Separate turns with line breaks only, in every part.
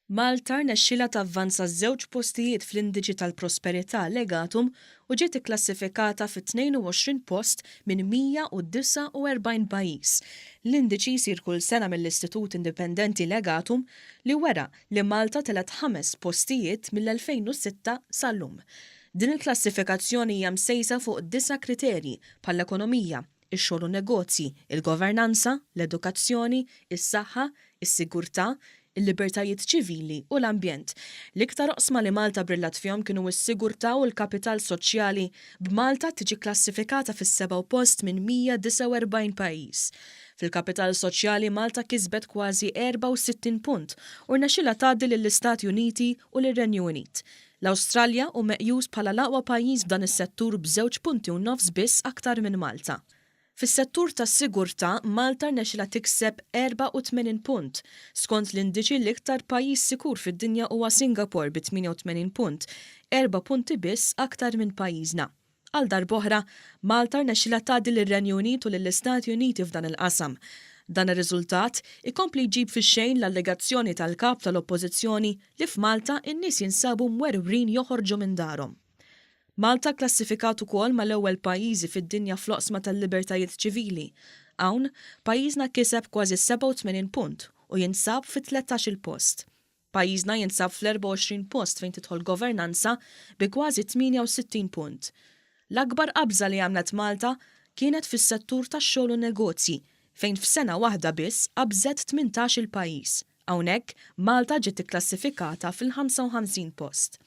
Malta rnexxielha tavvanza żewġ postijiet fl-indiċi tal-prosperità legatum u ġiet ikklassifikata fit-22 post minn 149 pajjiż. L-indiċi jsir kull sena mill-Istitut Indipendenti Legatum li wera li Malta telet 5 postijiet mill-2006 sal-lum. Din il-klassifikazzjoni hija msejsa fuq 9 kriterji bħall-ekonomija, ix-xogħol u negozji, il-governanza, l-edukazzjoni, is-saħħa, is-sigurtà, il-libertajiet ċivili u l-ambjent. L-iktar oqsma li Malta brillat fihom kienu s-sigurtà u l-kapital soċjali b'Malta tiġi klassifikata fis-7 post minn 149 pajjiż. Fil-kapital soċjali Malta kisbet kważi 64 punt u rnexxielha tgħaddi lill-Istati Uniti u lir-Renju Unit. L-Awstralja hu meqjus bħala l-aqwa pajjiż f'dan is-settur b'2 punti u nofs biss aktar minn Malta. Fis-settur tas-sigurtà Malta rnexxielha tikseb 84 punt. Skont l-indiċi l-iktar pajjiż sikur fid-dinja huwa Singapore bi 88 punt, 4 punti biss aktar minn pajjiżna. Għal darb'oħra, Malta rnexxielha tgħaddi lir-Renju Unit u lill-Istati Uniti f'dan il-qasam. Dan ir-riżultat ikompli jġib fix-xejn l-allegazzjoni tal-kap tal-Oppożizzjoni li f'Malta n-nies jinsabu mwerwrin joħorġu minn darhom. Malta klassifikat ukoll mal-ewwel pajjiżi fid-dinja fl-oqsma tal-libertajiet ċivili. Hawn pajjiżna kiseb kważi 87 punt u jinsab fit-13 post. Pajjiżna jinsab fl-24 post fejn tidħol governanza bi kważi 68 punt. L-akbar qabża li għamlet Malta kienet fis-settur tax-xogħol u negozji fejn f'sena waħda biss qabżet 18 pajjiż. Hawnhekk Malta ġiet ikklassifikata fil-55 post.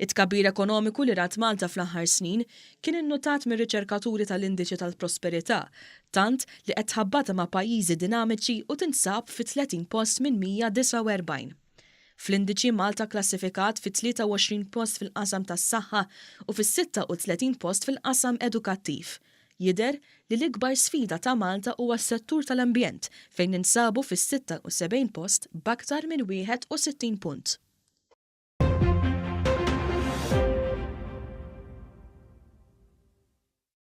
It-tkabbir ekonomiku li rat Malta fl-aħħar snin kien innotat mir riċerkaturi tal-indiċi tal-prosperità, tant li qed tħabbata ma' pajjiżi dinamiċi u tinsab fit-30 post minn 149. Fl-indiċi Malta klassifikat fit-23 post fil-qasam tas-saħħa u fis-36 post fil-qasam edukattiv. Jidher li l-ikbar sfida ta' Malta huwa s-settur tal-ambjent fejn ninsabu fis-76 post b'aktar minn 61 punt.